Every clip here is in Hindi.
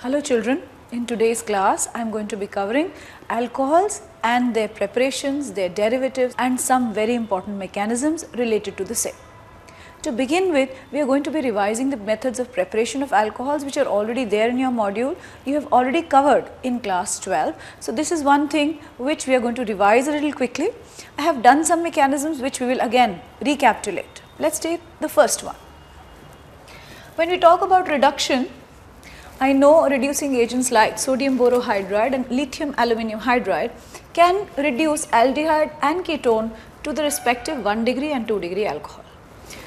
Hello children, in today's class I am going to be covering alcohols and their preparations, their derivatives and some very important mechanisms related to the same. To begin with, we are going to be revising the methods of preparation of alcohols which are already there in your module. You have already covered in class 12. So, this is one thing which we are going to revise a little quickly. I have done some mechanisms which we will again recapitulate. Let us take the first one. When we talk about reduction, I know reducing agents like sodium borohydride and lithium aluminium hydride can reduce aldehyde and ketone to the respective 1 degree and 2 degree alcohol.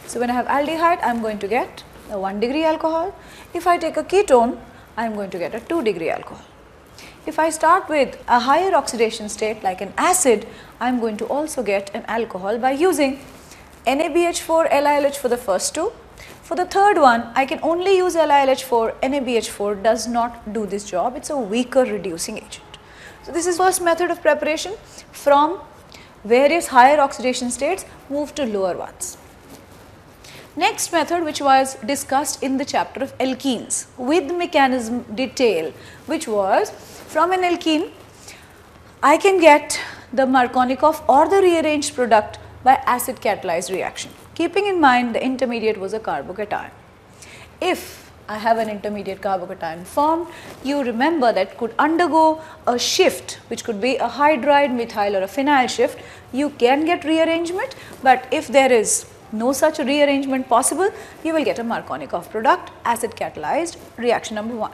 So, when I have aldehyde, I am going to get a 1 degree alcohol. If I take a ketone, I am going to get a 2 degree alcohol. If I start with a higher oxidation state like an acid, I am going to also get an alcohol by using NaBH4, LiLH for the first two. For the third one, I can only use LiLH4, NaBH4 does not do this job, it is a weaker reducing agent. So, this is first method of preparation from various higher oxidation states move to lower ones. Next method which was discussed in the chapter of alkenes with mechanism detail, which was from an alkene I can get the Markovnikov or the rearranged product by acid catalyzed reaction, keeping in mind the intermediate was a carbocation. If I have an intermediate carbocation formed, you remember that could undergo a shift which could be a hydride, methyl or a phenyl shift, you can get rearrangement, but if there is no such rearrangement possible, you will get a Markovnikov product, acid catalyzed reaction number 1.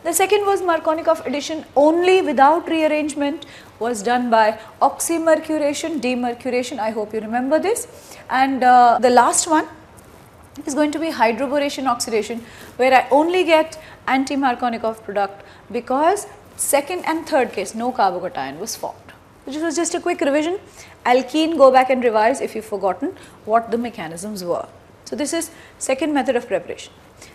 The second was Markovnikov addition only without rearrangement, was done by oxymercuration, demercuration, I hope you remember this. And the last one is going to be hydroboration oxidation, where I only get anti-Markovnikov product because second and third case no carbocation was formed. Which was just a quick revision. Alkene, go back and revise if you have forgotten what the mechanisms were. So, this is second method of preparation.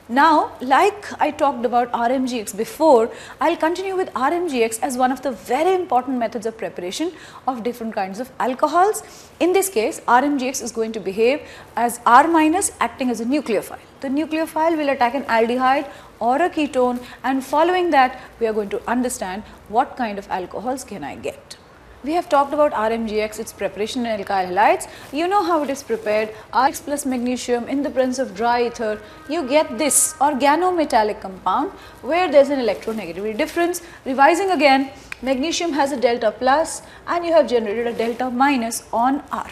Now, like I talked about RMGX before, I will continue with RMGX as one of the very important methods of preparation of different kinds of alcohols. In this case, RMGX is going to behave as R minus acting as a nucleophile. The nucleophile will attack an aldehyde or a ketone, and following that we are going to understand what kind of alcohols can I get. We have talked about RMGX, its preparation in alkyl halides. You know how it is prepared, RX plus magnesium in the presence of dry ether, you get this organometallic compound where there is an electronegativity difference. Revising again, magnesium has a delta plus and you have generated a delta minus on R.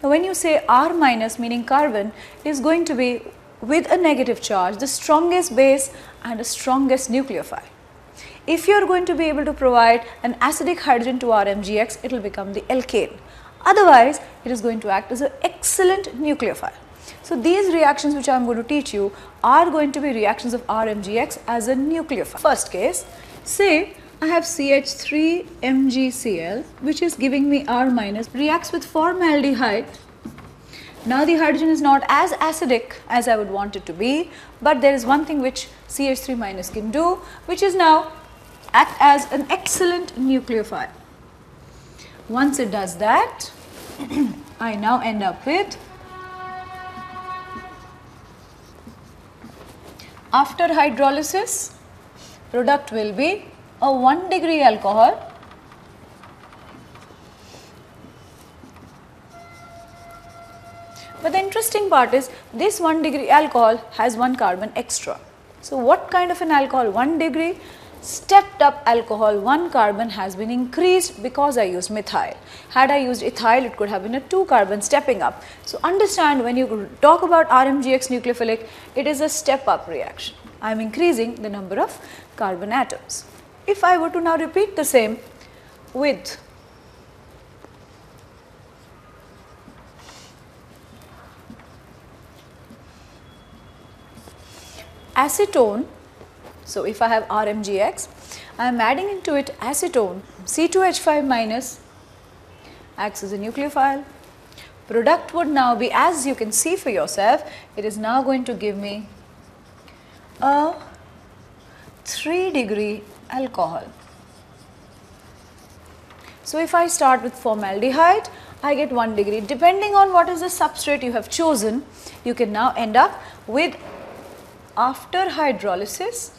Now, when you say R minus, meaning carbon is going to be with a negative charge, the strongest base and the strongest nucleophile. If you are going to be able to provide an acidic hydrogen to RMGX, it will become the alkane. Otherwise, it is going to act as an excellent nucleophile. So, these reactions which I am going to teach you are going to be reactions of RMGX as a nucleophile. First case, say I have CH3MgCl which is giving me R minus, reacts with formaldehyde. Now, the hydrogen is not as acidic as I would want it to be, but there is one thing which CH3 minus can do, which is now act as an excellent nucleophile. Once it does that, I now end up with, after hydrolysis, product will be a 1 degree alcohol . But the interesting part is this 1 degree alcohol has 1 carbon extra. So, what kind of an alcohol? 1 degree stepped up alcohol, 1 carbon has been increased because I used methyl. Had I used ethyl, it could have been a 2 carbon stepping up. So, understand when you talk about RMGX nucleophilic, it is a step up reaction. I am increasing the number of carbon atoms. If I were to now repeat the same with acetone, so if I have RMGX, I am adding into it acetone, C2H5 minus acts as a nucleophile. Product would now be, as you can see for yourself, it is now going to give me a 3 degree alcohol. So, if I start with formaldehyde, I get 1 degree. Depending on what is the substrate you have chosen, you can now end up with, after hydrolysis,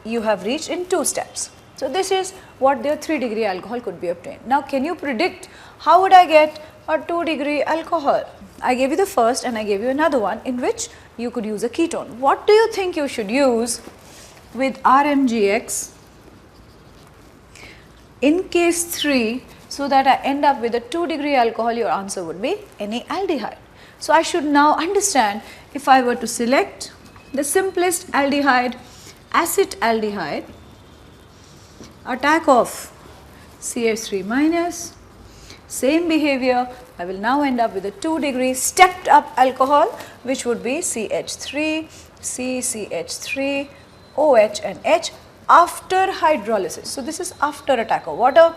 you have reached in 2 steps. So this is what their 3 degree alcohol could be obtained. Now can you predict how would I get a 2 degree alcohol? I gave you the first and I gave you another one in which you could use a ketone. What do you think you should use with RMGX in case 3 so that I end up with a 2 degree alcohol? Your answer would be any aldehyde. So I should now understand, if I were to select the simplest aldehyde, acetaldehyde, attack of CH3 minus, same behavior, I will now end up with a 2 degree stepped up alcohol which would be CH3, CCH3, OH and H after hydrolysis. So this is after attack of water.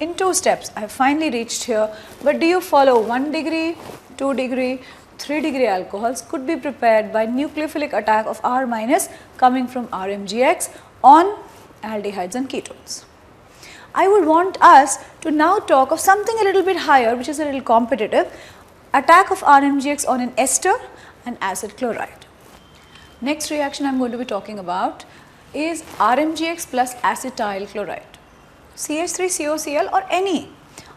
In 2 steps I have finally reached here, but do you follow 1 degree, 2 degree, 3 degree alcohols could be prepared by nucleophilic attack of R minus coming from RMGX on aldehydes and ketones. I would want us to now talk of something a little bit higher, which is a little competitive, attack of RMGX on an ester and acid chloride. Next reaction I am going to be talking about is RMGX plus acetyl chloride, CH3COCl or any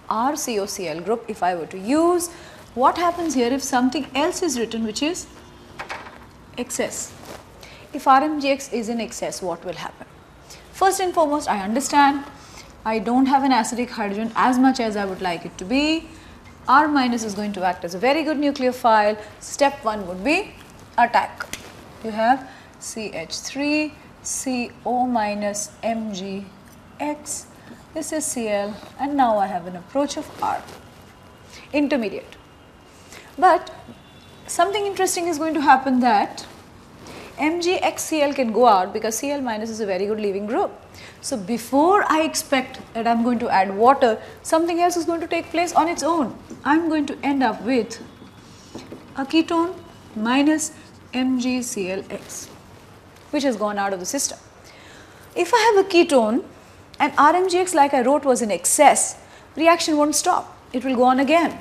RCOCl group if I were to use. What happens here if something else is written which is excess? If RMGX is in excess, what will happen? First and foremost, I understand I don't have an acidic hydrogen as much as I would like it to be. R minus is going to act as a very good nucleophile. Step 1 would be attack. You have CH3, CO minus MgX. This is Cl and now I have an approach of R. Intermediate. But something interesting is going to happen that MgXCl can go out because Cl minus is a very good leaving group. So before I expect that I am going to add water, something else is going to take place on its own. I am going to end up with a ketone minus MgClX, which has gone out of the system. If I have a ketone and RMGX, like I wrote, was in excess, reaction won't stop. It will go on again.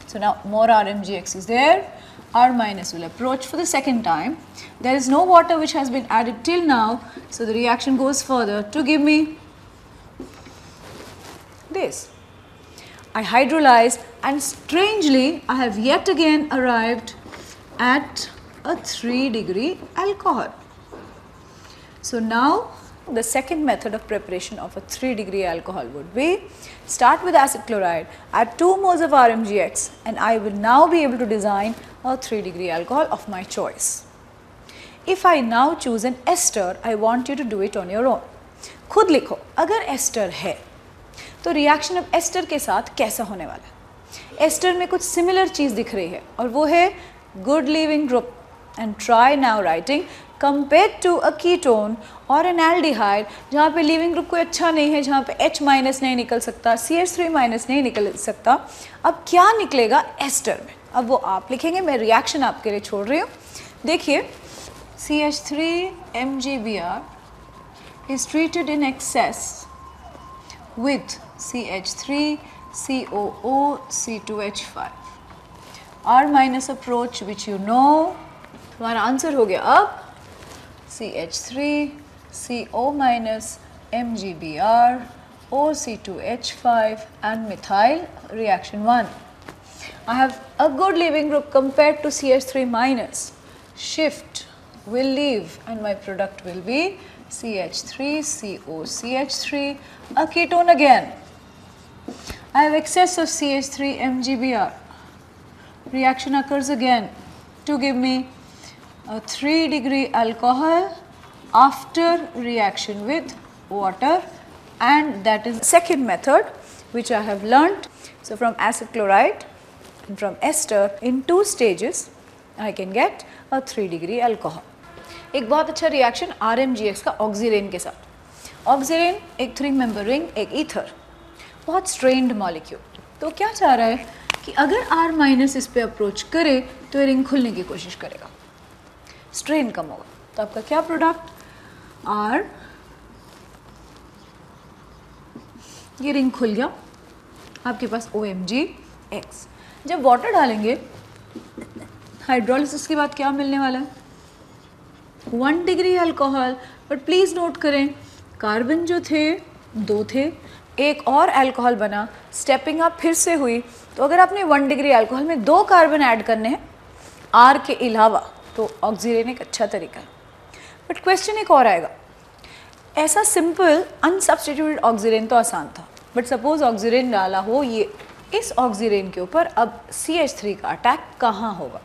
So now more RMGX is there. R minus will approach for the second time. There is no water which has been added till now, so the reaction goes further to give me this. I hydrolyze and strangely I have yet again arrived at a 3 degree alcohol. So now the second method of preparation of a 3 degree alcohol would be start with acid chloride, add 2 moles of RMGX and I will now be able to design a 3 degree alcohol of my choice. If I now choose an ester, I want you to do it on your own. खुद लिखो, अगर एस्टर है तो रिएक्शन अब एस्टर के साथ कैसा होने वाला है? एस्टर में कुछ सिमिलर चीज़ दिख रही है और वो है good leaving group. And try now writing compared to a ketone or an aldehyde जहाँ पे लीविंग ग्रुप कोई अच्छा नहीं है, जहाँ पे H माइनस नहीं निकल सकता, CH3 माइनस नहीं निकल सकता, अब क्या निकलेगा एस्टर में? अब वो आप लिखेंगे, मैं रिएक्शन आपके लिए छोड़ रही हूँ. देखिए CH3 MgBr is treated in excess with CH3 COO C2H5. R minus approach which you know, तुम्हारा आंसर हो गया अब CH3 CO minus MgBr OC2H5 and methyl reaction 1. I have a good leaving group compared to CH3 minus. Shift will leave and my product will be CH3 COCH3, a ketone again. I have excess of CH3 MgBr. Reaction occurs again to give me a 3 degree alcohol after reaction with water, and that is the second method which I have learnt. So from acid chloride and from ester in 2 stages I can get a 3 degree alcohol. एक बहुत अच्छा रिएक्शन RMGX का ऑक्सीरेन के साथ. ऑक्सीरेन एक 3 मेंबर रिंग, एक ईथर, बहुत स्ट्रेन्ड मॉलिक्यूल. तो क्या चाह रहा है कि अगर R माइनस इस पे अप्रोच करे तो ये रिंग खुलने की कोशिश करेगा, स्ट्रेन कम होगा. तो आपका क्या प्रोडक्ट R, ये रिंग खुल गया, आपके पास OMgX. जब वाटर डालेंगे हाइड्रोलिसिस के बाद क्या मिलने वाला है? 1 degree alcohol but please note करें, कार्बन जो थे 2 थे, एक और अल्कोहल बना, स्टेपिंग अप फिर से हुई। तो अगर आपने 1 डिग्री अल्कोहल में 2 कार्बन ऐड करने हैं R के अलावा, तो ऑक्सीजन एक अच्छा तरीका है। बट क्वेश्चन एक और आएगा, ऐसा सिंपल अनसब्स्टिट्यूटेड ऑक्सीजन तो आसान था, बट सपोज ऑक्सीजन डाला हो ये, इस ऑक्सीजन के ऊपर अब CH3 का अटैक कहाँ होगा?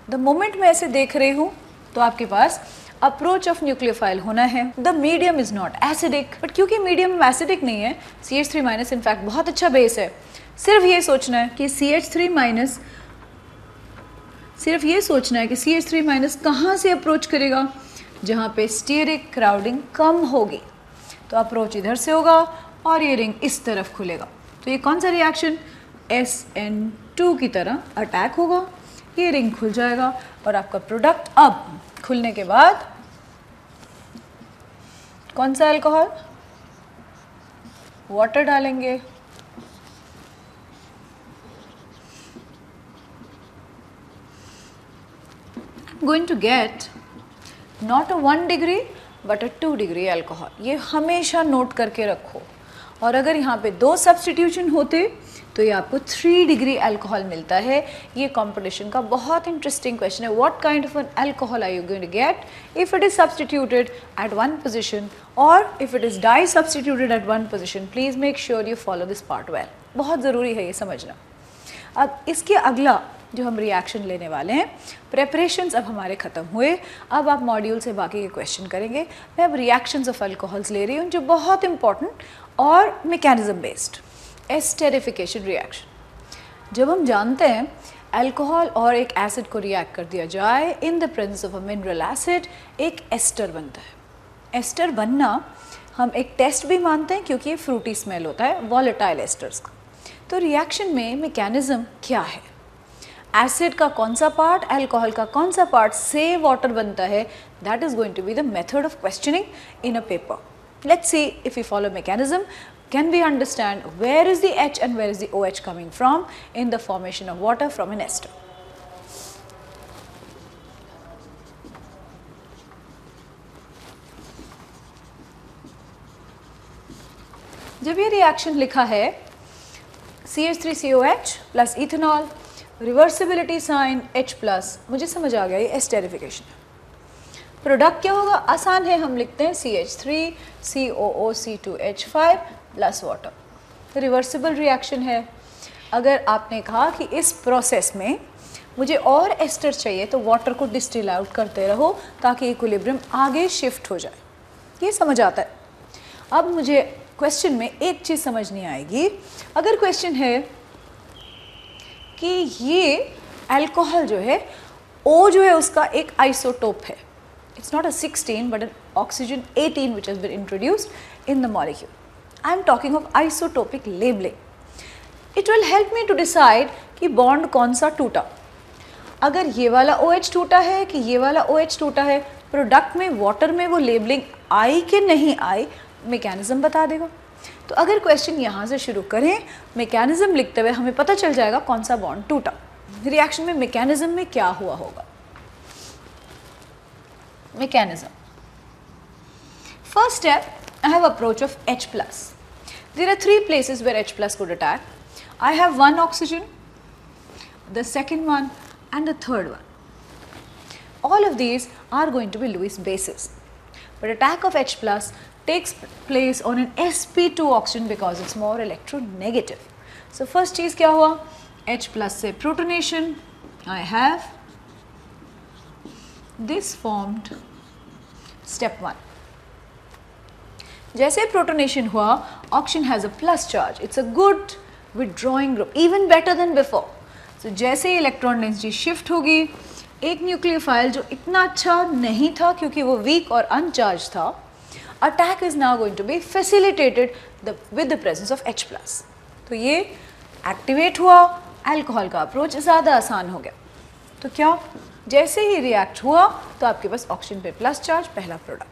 द मोमेंट मैं ऐसे देख रही हूँ तो आपके पास अप्रोच ऑफ न्यूक्लियोफाइल होना है। The medium is not acidic, but क्योंकि मीडियम एसिडिक नहीं है, CH3 माइनस इनफैक्ट बहुत अच्छा बेस है। सिर्फ ये सोचना है कि CH3 माइनस कहाँ से अप्रोच करेगा? जहाँ पे स्टीयरिक क्राउडिंग कम होगी, तो अप्रोच इधर से होगा और ये रिंग इस तरफ खुलेगा। तो ये कौन सा रिएक्शन? SN2 की तरह अटैक होगा, ये रिंग खुल जाएगा और आपका प्रोडक्ट अब खुलने के बाद कौन सा अल्कोहल? वाटर डालेंगे, going to get not a 1 degree but a 2 degree alcohol. ये हमेशा नोट करके रखो। और अगर यहाँ पे 2 सब्स्टिट्यूशन होते तो ये आपको 3 डिग्री अल्कोहल मिलता है। ये कंपटीशन का बहुत इंटरेस्टिंग क्वेश्चन है। What kind of an alcohol are you going to get if it is substituted at 1 position और if it is di substituted at 1 position. Please make sure you follow this part well, बहुत ज़रूरी है ये समझना। अब इसके अगला जो हम रिएक्शन लेने वाले हैं, प्रेपरेशंस अब हमारे ख़त्म हुए, अब आप मॉड्यूल से बाकी के क्वेश्चन करेंगे। मैं अब रिएक्शंस ऑफ अल्कोहल्स ले रही हूँ जो बहुत इंपॉर्टेंट और मैकेनिज्म बेस्ड। एस्टेरिफिकेशन रिएक्शन, जब हम जानते हैं अल्कोहल और एक एसिड को रिएक्ट कर दिया जाए in the presence of a mineral acid, एक एस्टर बनता है। एस्टर बनना हम एक टेस्ट भी मानते हैं क्योंकि ये फ्रूटी स्मेल होता है वॉलेटाइल एस्टर्स का। तो रिएक्शन में मैकेनिज्म क्या है? एसिड का कौन सा पार्ट, अल्कोहल का कौन सा पार्ट से वाटर बनता है, that is going to be the method of questioning in a paper. Let's see if we follow mechanism, can we understand where is the H and where is the OH coming from in the formation of water from an ester. जब ये रिएक्शन लिखा है CH3COH plus ethanol, reversibility sign H plus, मुझे समझ आ गया ये एस्टेरिफिकेशन है। प्रोडक्ट क्या होगा? आसान है, हम लिखते हैं CH3COOC2H5 plus water. Reversible reaction है। अगर आपने कहा कि इस प्रोसेस में मुझे और एस्टर चाहिए तो वाटर को डिस्टिल आउट करते रहो ताकि इक्विलिब्रियम आगे शिफ्ट हो जाए। ये समझ आता है। अब मुझे क्वेश्चन में एक चीज़ समझ नहीं आएगी। अगर क्वेश्चन है कि ये अल्कोहल जो है O जो है उसका एक आइसोटोप है, it's not a 16 but an oxygen 18 which has been introduced in the molecule. I am talking of isotopic labeling. It will help me to decide कि बॉन्ड कौन सा टूटा। अगर ये वाला OH टूटा है कि ये वाला OH टूटा है, प्रोडक्ट में वाटर में वो लेबलिंग आई कि नहीं आई, मैकेनिज्म बता देगा। तो अगर क्वेश्चन यहाँ से शुरू करें मैकेनिज्म लिखते हुए, हमें पता चल जाएगा कौन सा बॉन्ड टूटा। रिएक्शन में मैकेनिज्म में क्या हुआ होगा? Mechanism. First step, I have approach of H plus. There are 3 places where H plus could attack. I have one oxygen, the second one and the third one. All of these are going to be Lewis bases. But attack of H plus takes place on an sp2 oxygen because it's more electronegative. So first चीज़ क्या हुआ? H plus से protonation. I have this formed step 1. जैसे प्रोटोनेशन हुआ, oxygen has a plus charge, it's a good withdrawing group, even better than before. So जैसे इलेक्ट्रॉन डेंसिटी शिफ्ट होगी, एक न्यूक्लियोफाइल जो इतना अच्छा नहीं था क्योंकि वो वीक और अनचार्ज था, attack is now going to be facilitated with the presence of H plus. तो ये एक्टिवेट हुआ, अल्कोहल का अप्रोच ज़्यादा आसान हो गया। तो क्या जैसे ही रिएक्ट हुआ तो आपके पास ऑक्सीजन पे प्लस चार्ज, पहला प्रोडक्ट।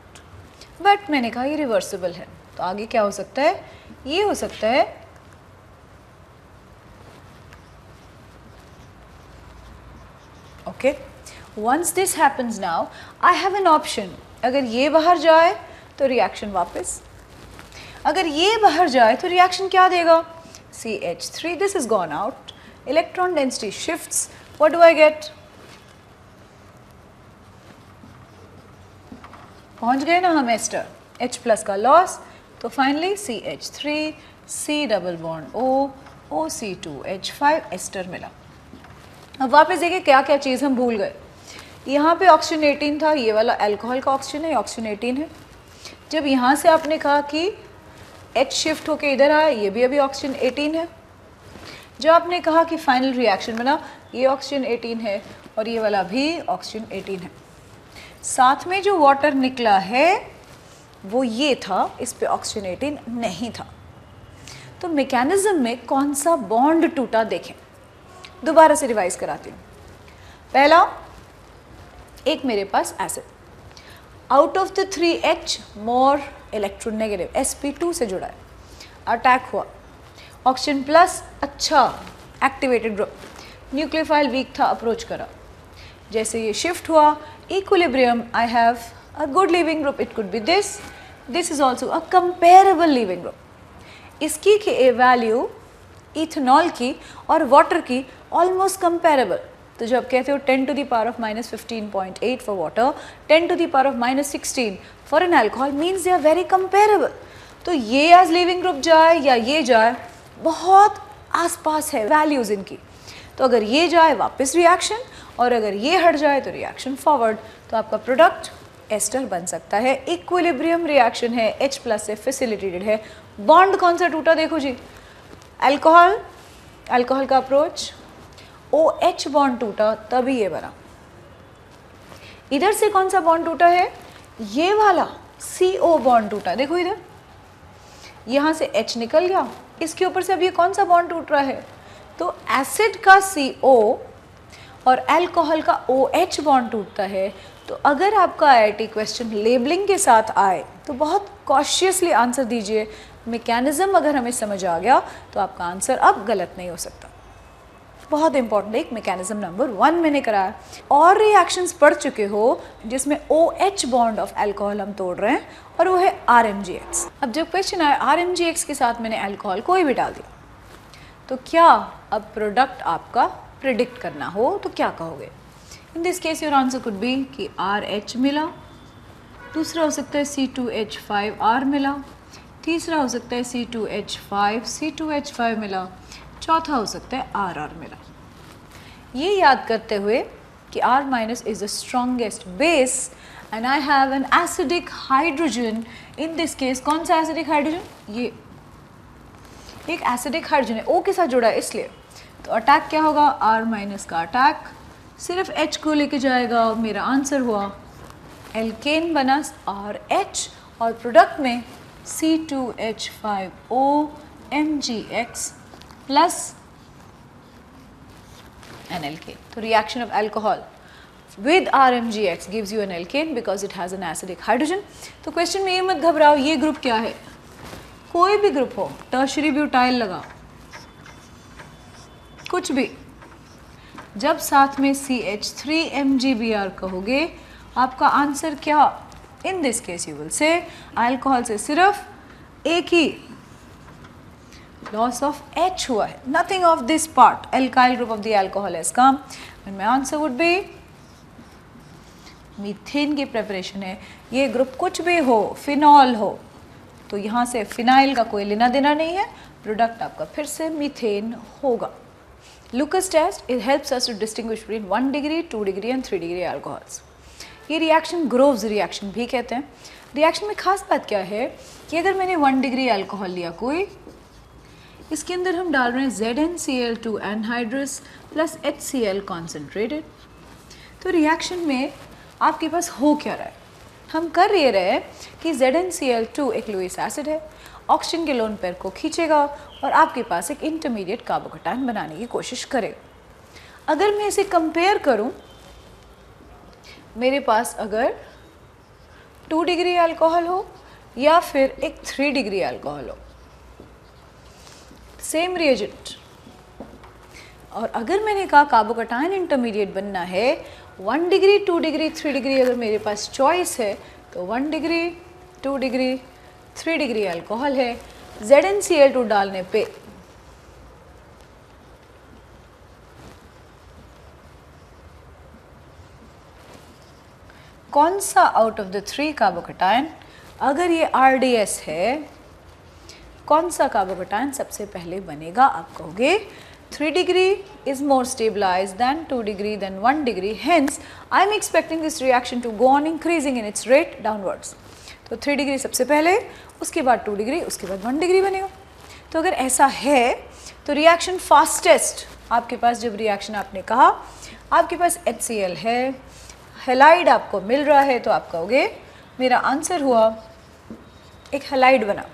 बट मैंने कहा ये रिवर्सिबल है, तो आगे क्या हो सकता है? ये हो सकता है okay. Once this happens now I have an option अगर ये बाहर जाए तो रिएक्शन वापस, अगर ये बाहर जाए तो रिएक्शन क्या देगा, CH3, this is gone out, electron density shifts, what do I get, पहुंच गए ना हम एस्टर, H प्लस का लॉस, तो finally CH3, C double bond O, OC2H5 ester मिला। अब वापस देखिए क्या क्या चीज़ हम भूल गए, यहाँ पे ऑक्सीजन 18 था, ये वाला अल्कोहल का ऑक्सीजन है, ऑक्सीजन 18 है। जब यहाँ से आपने कहा कि H शिफ्ट होके इधर आया, ये भी अभी ऑक्सीजन 18 है। जब आपने कहा कि फाइनल रिएक्शन बना, ये ऑक्सीजन 18 है और ये वाला भी ऑक्सीजन 18 है। साथ में जो वाटर निकला है वो ये था, इस पे ऑक्सीजन 18 नहीं था। तो मैकेनिज्म में कौन सा बॉन्ड टूटा देखें, दोबारा से रिवाइज कराती हूँ। पहला, एक मेरे पास acid, out of the 3H more electronegative sp2 से जुड़ा है, अटैक हुआ, ऑक्सीजन प्लस अच्छा एक्टिवेटेड ग्रुप, न्यूक्लियोफाइल वीक था, अप्रोच करा, जैसे ये शिफ्ट हुआ, equilibrium, I have a good leaving group, it could be this is also a comparable leaving group. इसकी वैल्यू इथेनॉल की और वाटर की ऑलमोस्ट कंपेरेबल। तो जब कहते हो 10 to the power of minus 15.8 for water, 10 to the power of minus 16 for an alcohol means they are very comparable। तो ये एज लिविंग ग्रुप जाए या ये जाए, बहुत आसपास है वैल्यूज इनकी। तो अगर ये जाए वापस रिएक्शन, और अगर ये हट जाए तो रिएक्शन फॉरवर्ड, तो आपका प्रोडक्ट एस्टर बन सकता है। इक्विलिब्रियम रिएक्शन है, H प्लस से फैसिलिटेटेड है। बॉन्ड कौन सा टूटा देखो जी, अल्कोहल, अल्कोहल का अप्रोच, OH बॉन्ड टूटा तभी ये बना। इधर से कौन सा बॉन्ड टूटा है, ये वाला CO बॉन्ड टूटा, देखो इधर, यहाँ से H निकल गया, इसके ऊपर से अब ये कौन सा बॉन्ड टूट रहा है, तो एसिड का CO और अल्कोहल का OH बॉन्ड टूटता है। तो अगर आपका IIT क्वेश्चन लेबलिंग के साथ आए तो बहुत कॉशियसली आंसर दीजिए। मैकेनिज्म अगर हमें समझ आ गया तो आपका आंसर अब गलत नहीं हो सकता। बहुत इंपॉर्टेंट, एक मैकेनिज्म नंबर 1 मैंने कराया। और रिएक्शंस पढ़ चुके हो जिसमें OH बॉन्ड ऑफ अल्कोहल हम तोड़ रहे हैं, और वो है RMGX। अब जब क्वेश्चन आया RMGX के साथ मैंने अल्कोहल कोई भी डाल दिया, तो क्या अब प्रोडक्ट आपका प्रिडिक्ट करना हो तो क्या कहोगे। In this case your answer could be कि RH मिला, दूसरा हो सकता है C2H5R मिला, तीसरा हो सकता है C2H5 मिला, चौथा हो सकता है RR मिला। ये याद करते हुए कि R minus is the strongest base and I have an acidic hydrogen. In this case कौन सा एसिडिक हाइड्रोजन, ये एक एसिडिक हाइड्रोजन है, O के साथ जुड़ा है इसलिए। तो अटैक क्या होगा, R माइनस का अटैक सिर्फ H को लेके जाएगा। मेरा आंसर हुआ एल्केन बना RH, और प्रोडक्ट में C2H5O MgX plus an alkane. So reaction of alcohol with RMgX gives you an alkane because it has an acidic hydrogen. तो क्वेश्चन में ये मत घबराओ, ये ग्रुप क्या है, कोई भी ग्रुप हो, टर्शरी ब्यूटाइल लगाओ, कुछ भी, जब साथ में CH3MgBr कहोगे आपका आंसर क्या, in this case you will say alcohol से सिर्फ एक ही लॉस ऑफ H हुआ है, nothing of this part, alkyl group of the alcohol has come, and my answer would be methane की प्रिपरेशन है। ये ग्रुप कुछ भी हो, फिनॉल हो, तो यहाँ से फिनाइल का कोई लेना देना नहीं है, प्रोडक्ट आपका फिर से मीथेन होगा। Lucas test it helps us to distinguish between 1 degree 2 degree and 3 degree alcohols. ये रिएक्शन ग्रोव्स रिएक्शन भी कहते हैं। रिएक्शन में खास बात क्या है कि अगर मैंने 1 डिग्री अल्कोहल लिया कोई, इसके अंदर हम डाल रहे हैं ZnCl2 anhydrous plus HCl concentrated. तो रिएक्शन में आपके पास हो क्या रहा है, हम कर ये रहे हैं कि ZnCl2 एक लुईस एसिड है, ऑक्सीजन के लोन पेयर को खींचेगा और आपके पास एक इंटरमीडिएट कार्बोकैटायन बनाने की कोशिश करेगा। अगर मैं इसे कंपेयर करूं, मेरे पास अगर 2 डिग्री अल्कोहल हो या फिर एक 3 डिग्री अल्कोहल हो, सेम रिएजेंट, और अगर मैंने कहा कार्बोकैटायन इंटरमीडिएट बनना है 1 डिग्री 2 डिग्री 3 डिग्री, अगर मेरे पास चॉइस है तो 1 डिग्री, 2 डिग्री, 3 डिग्री अल्कोहल है। ZnCl2 डालने पे कौन सा आउट ऑफ द 3 कार्बोकैटायन, अगर ये RDS है, कौन सा कार्बोकैटायन सबसे पहले बनेगा? आप कहोगे 3 degree is more stabilized than 2 degree than 1 degree, hence I am expecting this reaction to go on increasing in its rate downwards. तो 3 डिग्री सबसे पहले, उसके बाद 2 डिग्री, उसके बाद 1 डिग्री बनेगा। तो अगर ऐसा है तो रिएक्शन फास्टेस्ट, आपके पास जब रिएक्शन आपने कहा आपके पास HCl है, हैलाइड आपको मिल रहा है, तो आप कहोगे मेरा आंसर हुआ एक हैलाइड बना।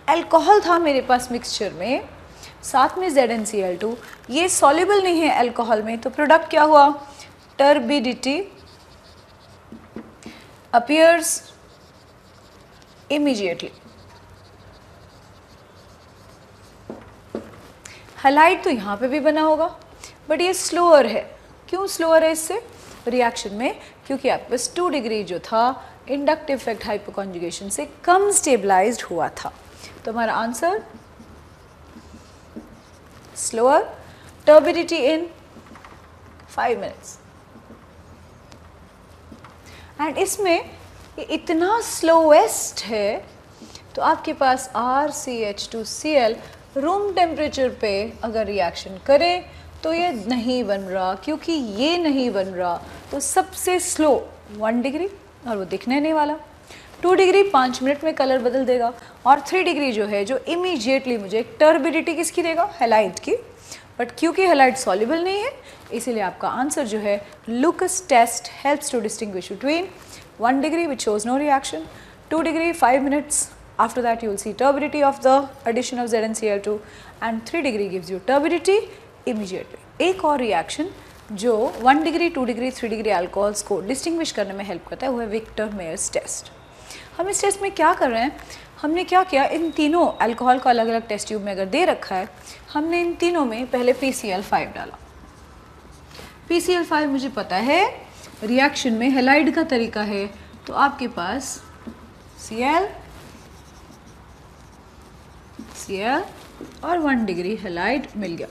अल्कोहल था मेरे पास मिक्सचर में, साथ में ZnCl2, ये सॉल्युबल नहीं है अल्कोहल में, तो प्रोडक्ट क्या हुआ? Turbidity appears immediately. हैलाइड तो यहाँ पे भी बना होगा, बट ये स्लोअर है। क्यों स्लोअर है इससे रिएक्शन में? क्योंकि आपके पास 2 डिग्री जो था इंडक्टिव इफेक्ट हाइपोकॉन्जुगेशन से कम स्टेबलाइज्ड हुआ था। तो हमारा answer slower turbidity in 5 minutes। And इसमें ये इतना स्लोएस्ट है, तो आपके पास RCH2Cl रूम टेम्परेचर पे अगर रिएक्शन करे तो ये नहीं बन रहा। क्योंकि ये नहीं बन रहा तो सबसे स्लो 1 डिग्री, और वो दिखने नहीं वाला। 2 डिग्री 5 मिनट में कलर बदल देगा, और 3 डिग्री जो है जो इमीडिएटली मुझे टर्बिडिटी किसकी देगा? हैलाइड की। बट क्योंकि हैलाइड सॉल्युबल नहीं है, इसीलिए आपका आंसर जो है Lucas test helps to distinguish between 1 degree which shows no reaction, 2 degree 5 minutes, after that you will see turbidity of the addition of ZnCl2, and 3 degree gives you turbidity immediately। एक और रिएक्शन जो 1 डिग्री, 2 डिग्री, 3 डिग्री अल्कोहल्स को डिस्टिंग्विश करने में हेल्प करता है वो है विक्टर मेयर्स टेस्ट। हम इस टेस्ट में क्या कर रहे हैं? हमने क्या किया, इन तीनों अल्कोहल को अलग अलग टेस्ट ट्यूब में अगर दे रखा है, हमने इन तीनों में पहले PCl5 डाला। PCl5 मुझे पता है रिएक्शन में हैलाइड का तरीका है, तो आपके पास Cl और 1 डिग्री हैलाइड मिल गया।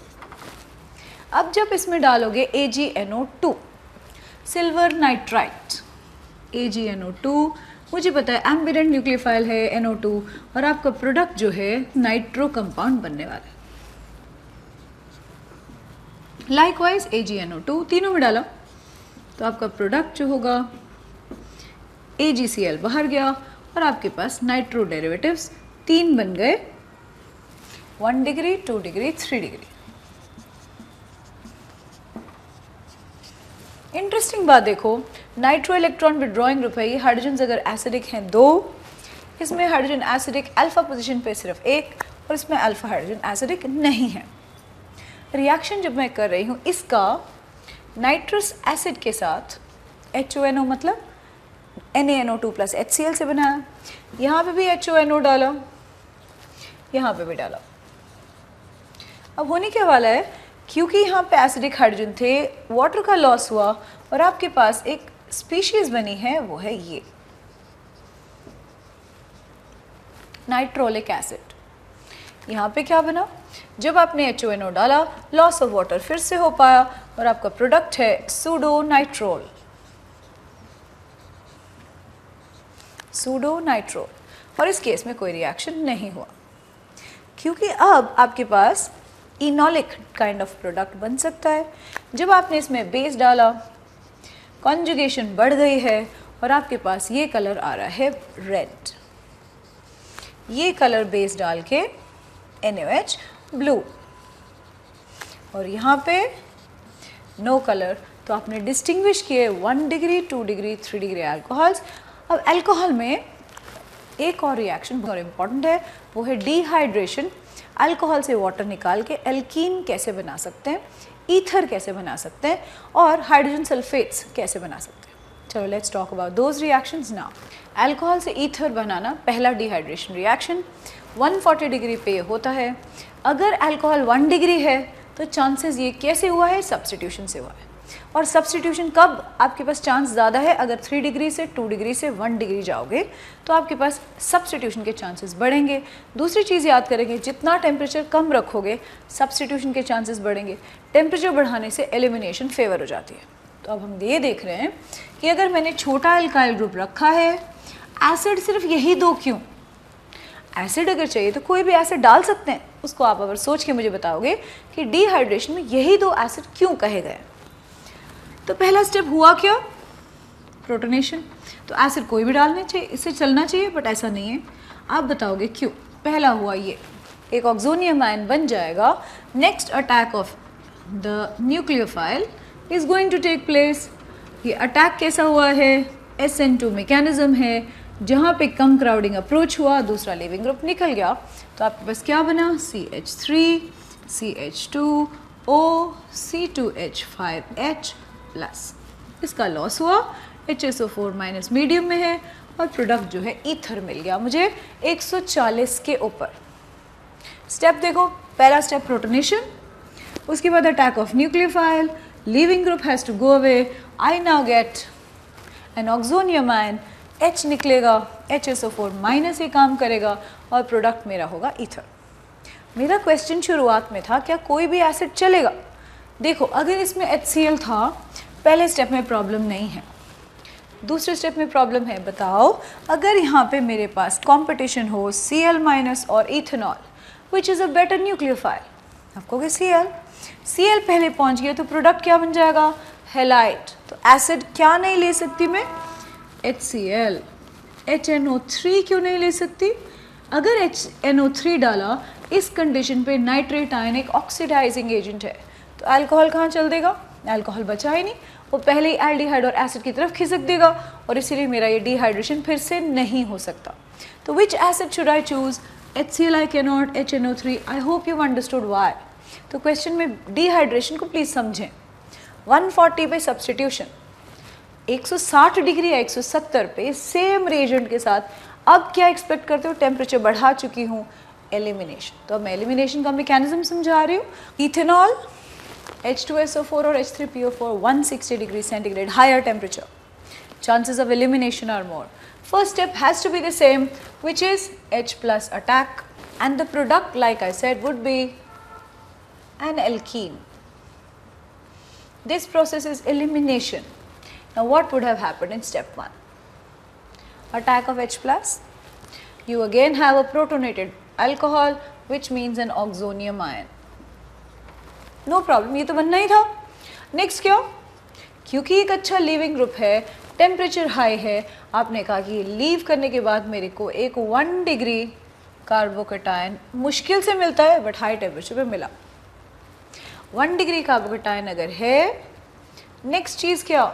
अब जब इसमें डालोगे AgNO2 सिल्वर नाइट्राइट, AgNO2 मुझे पता है एम्बिडेंट न्यूक्लियोफाइल है NO2, और आपका प्रोडक्ट जो है नाइट्रो कंपाउंड बनने वाला है। लाइकवाइज AgNO2 तीनों में डाला तो आपका प्रोडक्ट जो होगा AgCl बाहर गया, और आपके पास नाइट्रो डेरिवेटिव्स 3 बन गए, 1 डिग्री, 2 डिग्री, 3 डिग्री। इंटरेस्टिंग बात देखो, नाइट्रो इलेक्ट्रॉन विड्रॉइंग ग्रुप है, ये हाइड्रोजन अगर एसिडिक हैं 2, इसमें हाइड्रोजन एसिडिक अल्फा पोजीशन पे सिर्फ 1, और इसमें अल्फा हाइड्रोजन एसिडिक नहीं है। रिएक्शन जब मैं कर रही हूँ इसका नाइट्रस एसिड के साथ HONO मतलब NaNO2 प्लस HCl से बनाया, यहाँ पे भी HONO डाला, यहाँ पे भी डाला। अब होने क्या वाला है, क्योंकि यहाँ पे एसिडिक हाइड्रोजन थे, वाटर का लॉस हुआ, और आपके पास एक स्पीशीज बनी है, वो है ये नाइट्रोलिक एसिड। यहाँ पे क्या बना, जब आपने HONO डाला लॉस ऑफ वाटर फिर से हो पाया, और आपका प्रोडक्ट है सूडोनाइट्रोल। सूडोनाइट्रोल, और इस केस में कोई रिएक्शन नहीं हुआ, क्योंकि अब आपके पास इनोलिक काइंड ऑफ प्रोडक्ट बन सकता है। जब आपने इसमें बेस डाला, कॉन्जुगेशन बढ़ गई है, और आपके पास ये कलर आ रहा है रेड। ये कलर बेस डाल के NaOH ब्लू, और यहाँ पे नो कलर, तो आपने डिस्टिंग्विश किए 1 डिग्री, 2 डिग्री, 3 डिग्री अल्कोहल्स। अब अल्कोहल में एक और रिएक्शन बहुत इंपॉर्टेंट है, वो है डिहाइड्रेशन। अल्कोहल से वाटर निकाल के एल्कीन कैसे बना सकते हैं, ईथर कैसे बना सकते हैं, और हाइड्रोजन सल्फेट्स कैसे बना सकते हैं। चलो let's talk about those reactions now. Alcohol से ईथर बनाना पहला डिहाइड्रेशन रिएक्शन 140 डिग्री पे होता है। अगर अल्कोहल 1 डिग्री है तो चांसेस ये कैसे हुआ है, सब्स्टिट्यूशन से हुआ है। और सब्स्टिट्यूशन कब आपके पास चांस ज़्यादा है, अगर 3 डिग्री से 2 डिग्री से 1 डिग्री जाओगे तो आपके पास सब्स्टिट्यूशन के चांसेस बढ़ेंगे। दूसरी चीज़ याद करेंगे, जितना टेम्परेचर कम रखोगे सब्स्टिट्यूशन के चांसेस बढ़ेंगे। टेम्परेचर बढ़ाने से एलिमिनेशन फेवर हो जाती है। तो अब हम ये देख रहे हैं कि अगर मैंने छोटा एल्काइल ग्रुप रखा है, एसिड सिर्फ यही दो क्यों? एसिड अगर चाहिए तो कोई भी एसिड डाल सकते हैं, उसको आप अगर सोच के मुझे बताओगे कि डिहाइड्रेशन में यही दो एसिड क्यों कहे गए। तो पहला स्टेप हुआ क्या? प्रोटोनेशन। तो एसिड कोई भी डालना चाहिए, इससे चलना चाहिए, बट ऐसा नहीं है। आप बताओगे क्यों? पहला हुआ ये, एक ऑक्सोनियम आयन बन जाएगा। Next attack of the nucleophile is going to take place. ये अटैक कैसा हुआ है? SN2 मैकेनिज्म है, जहाँ पे कम क्राउडिंग अप्रोच हुआ, दूसरा लिविंग ग्रुप निकल गया, तो आपके पास क्या बना? CH3 CH2 O C2H5H plus. इसका लॉस हुआ, HSO4 माइनस मीडियम में है और प्रोडक्ट जो है ईथर मिल गया मुझे 140 के ऊपर। स्टेप देखो, पहला स्टेप प्रोटोनेशन, उसके बाद attack of nucleophile, leaving group has to go away, I now get an oxonium ion, H निकलेगा, HSO4 माइनस ये काम करेगा और प्रोडक्ट मेरा होगा ईथर। मेरा क्वेश्चन शुरुआत में था क्या कोई भी एसिड चलेगा? देखो, अगर इसमें HCl था, पहले स्टेप में प्रॉब्लम नहीं है, दूसरे स्टेप में प्रॉब्लम है। बताओ, अगर यहाँ पे मेरे पास कंपटीशन हो Cl माइनस और ethanol, which is a better nucleophile, आप कहोगे Cl पहले पहुँच गया तो प्रोडक्ट क्या बन जाएगा? हेलाइट। तो एसिड क्या नहीं ले सकती मैं? HCl। HNO3 क्यों नहीं ले सकती? अगर HNO3 डाला, इस कंडीशन पे नाइट्रेट आयन एक ऑक्सीडाइजिंग एजेंट है, तो अल्कोहल कहाँ चल देगा? अल्कोहल बचा ही नहीं, वो पहले ही एल्डिहाइड और एसिड की तरफ खिसक देगा और इसीलिए मेरा ये डिहाइड्रेशन फिर से नहीं हो सकता। तो विच acid should I choose? HCl I cannot, HNO3, I hope you've understood why। तो क्वेश्चन में डिहाइड्रेशन को प्लीज समझें। 140 पे सब्स्टिट्यूशन, 160 डिग्री या 170 पे सेम रिएजेंट के साथ अब क्या एक्सपेक्ट करते हो? टेम्परेचर बढ़ा चुकी हूँ, एलिमिनेशन। तो अब मैं एलिमिनेशन का मैकेनिज्म समझा रही हूँ। इथेनॉल, H2SO4 और H3PO4, 160 degree centigrade higher temperature, chances of elimination are more. First step has to be the same, which is H plus attack, and the product, like I said, would be an alkene. This process is elimination. Now what would have happened in step 1? Attack of H plus, you again have a protonated alcohol, which means an oxonium ion. No problem, ये तो बनना ही था। नेक्स्ट क्यों? क्योंकि एक अच्छा लीविंग ग्रुप है, टेम्परेचर हाई है, आपने कहा कि लीव करने के बाद मेरे को एक 1 डिग्री कार्बोकैटायन मुश्किल से मिलता है, बट हाई टेम्परेचर पे मिला। 1 डिग्री कार्बोकैटायन अगर है, नेक्स्ट चीज़ क्या?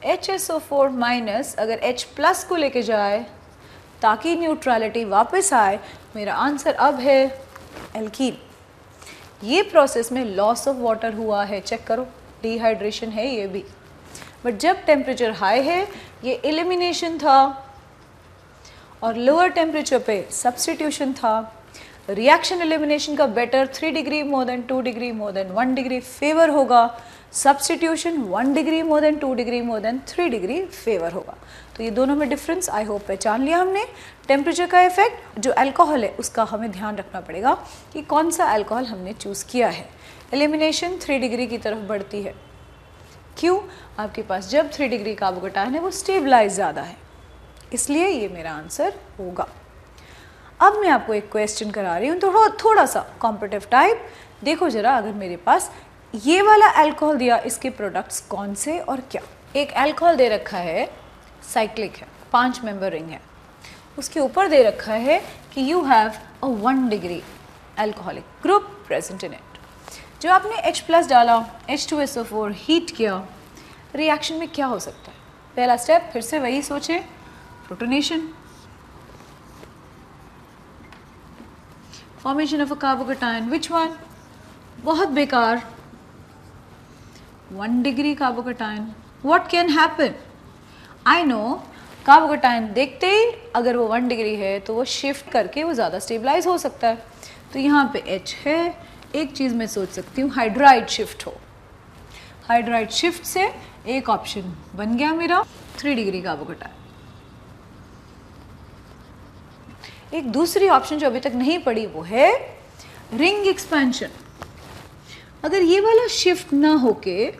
HSO4 माइनस अगर H प्लस को लेके जाए ताकि न्यूट्रलिटी वापस आए, मेरा आंसर अब है एल्कीन। ये प्रोसेस में लॉस ऑफ वाटर हुआ है, चेक करो, डिहाइड्रेशन है ये भी, बट जब टेम्परेचर हाई है ये एलिमिनेशन था और लोअर टेम्परेचर पे सब्स्टिट्यूशन था। रिएक्शन एलिमिनेशन का better 3 degree more than 2 degree more than 1 degree favour होगा, substitution 1 degree more than 2 degree more than 3 degree favour होगा। तो ये दोनों में डिफरेंस आई होप पहचान लिया हमने। टेम्परेचर का इफेक्ट, जो अल्कोहल है उसका हमें ध्यान रखना पड़ेगा कि कौन सा अल्कोहल हमने चूज़ किया है। एलिमिनेशन 3 डिग्री की तरफ बढ़ती है, क्यों? आपके पास जब 3 डिग्री कार्बोकैटायन है वो स्टेबलाइज ज़्यादा है, इसलिए ये मेरा आंसर होगा। अब मैं आपको एक क्वेश्चन करा रही हूँ थोड़ा सा कॉम्पिटिटिव टाइप। देखो जरा, अगर मेरे पास ये वाला अल्कोहल दिया, इसके प्रोडक्ट्स कौन से और क्या? एक अल्कोहल दे रखा है, साइक्लिक है, 5 मेंबर रिंग है, उसके ऊपर दे रखा है कि you have a 1 degree alcoholic group present in it. जो आपने H प्लस डाला, H2SO4 हीट किया, रिएक्शन में क्या हो सकता है? पहला स्टेप फिर से वही सोचें, protonation, formation of a carbocation, which one? बहुत बेकार, 1 degree carbocation. What can happen? I know, carbocation देखते ही अगर वो 1 डिग्री है तो वो शिफ्ट करके वो ज़्यादा स्टेबलाइज हो सकता है। तो यहाँ पे H है, एक चीज़ मैं सोच सकती हूँ, हाइड्राइड शिफ्ट हो। हाइड्राइड शिफ्ट से एक ऑप्शन बन गया मेरा 3 डिग्री का अवोगाड्रो। एक दूसरी ऑप्शन जो अभी तक नहीं पढ़ी वो है रिंग एक्सपेंशन। अगर ये वाला शिफ्ट ना होके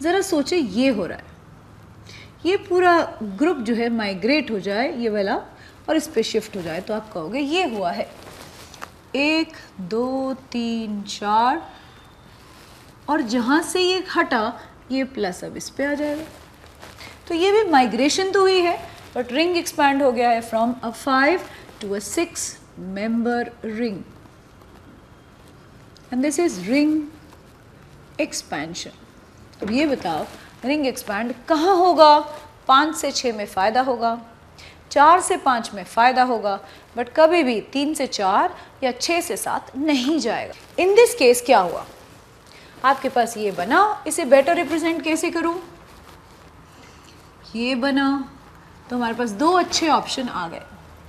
ज़रा सोचे ये हो रहा है, ये पूरा ग्रुप जो है माइग्रेट हो जाए ये वाला और इस पे शिफ्ट हो जाए, तो आप कहोगे ये हुआ है 1 2 3 4 और जहाँ से ये हटा ये प्लस अब इस पे आ जाएगा। तो ये भी माइग्रेशन तो हुई है, बट रिंग एक्सपैंड हो गया है from a 5 to a 6 member ring, and this is ring expansion. अब ये बताओ रिंग एक्सपैंड कहाँ होगा? 5 से 6 में फ़ायदा होगा, 4 से 5 में फ़ायदा होगा, बट कभी भी 3 से 4 या 6 से 7 नहीं जाएगा। इन दिस केस क्या हुआ, आपके पास ये बना, इसे बेटर रिप्रेजेंट कैसे करूँ? ये बना तो हमारे पास 2 अच्छे ऑप्शन आ गए।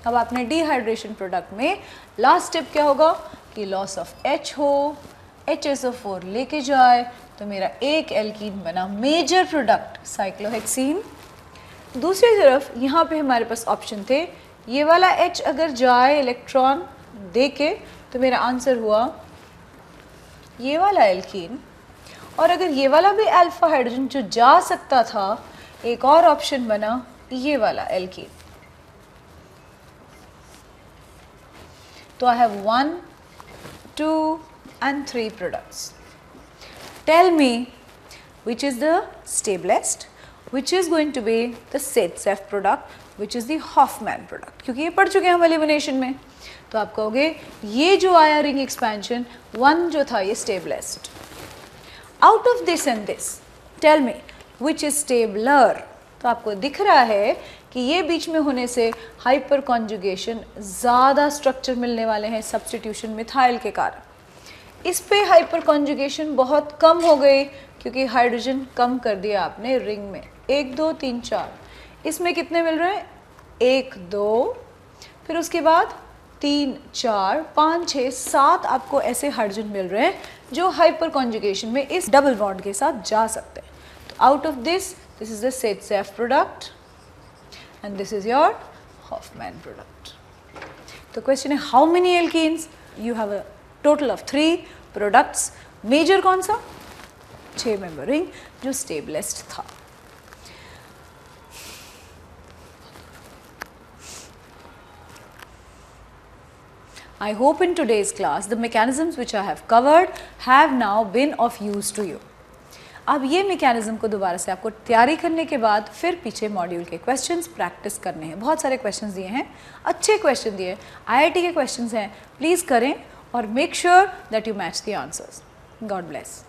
अब आपने डिहाइड्रेशन प्रोडक्ट में लास्ट स्टेप क्या होगा कि लॉस ऑफ H हो, HSO4 लेके जाए, तो मेरा एक एल्कीन बना मेजर प्रोडक्ट साइक्लोहेक्सीन। दूसरी तरफ यहाँ पे हमारे पास ऑप्शन थे, ये वाला H अगर जाए इलेक्ट्रॉन दे के तो मेरा आंसर हुआ ये वाला एल्कीन, और अगर ये वाला भी अल्फा हाइड्रोजन जो जा सकता था, एक और ऑप्शन बना ये वाला alkene. So I have 1, 2 and 3 products. Tell me which is the stablest, which is going to be the Zaitsev product, which is the Hoffman product. क्योंकि ये पढ़ चुके हैं हम एलिमिनेशन में, तो आप कहोगे ये जो आया रिंग एक्सपेंशन 1 जो था ये stablest. Out of this and this, tell me which is stabler. तो आपको दिख रहा है कि ये बीच में होने से हाइपर कॉन्जुगेशन ज़्यादा स्ट्रक्चर मिलने वाले हैं सब्स्टिट्यूशन मिथाइल के कारण। इस पे हाइपर कॉन्जुगेशन बहुत कम हो गई क्योंकि हाइड्रोजन कम कर दिया आपने रिंग में। 1 2 3 4, इसमें कितने मिल रहे हैं? 1 2, फिर उसके बाद 3 4 5 6 7 आपको ऐसे हाइड्रोजन मिल रहे हैं जो हाइपर कॉन्जुगेशन में इस डबल बॉन्ड के साथ जा सकते हैं। तो out of this is the Zaitsev product and this is your Hoffman product. The question is how many alkenes? You have a total of 3 products. Major कौन सा? 6 member ring जो stablest था। I hope in today's class the mechanisms which I have covered have now been of use to you. अब ये मैकेनिज्म को दोबारा से आपको तैयारी करने के बाद फिर पीछे मॉड्यूल के क्वेश्चंस प्रैक्टिस करने हैं। बहुत सारे क्वेश्चंस दिए हैं, अच्छे क्वेश्चन दिए, IIT के क्वेश्चंस हैं, प्लीज़ करें और make sure that you match the answers. God bless.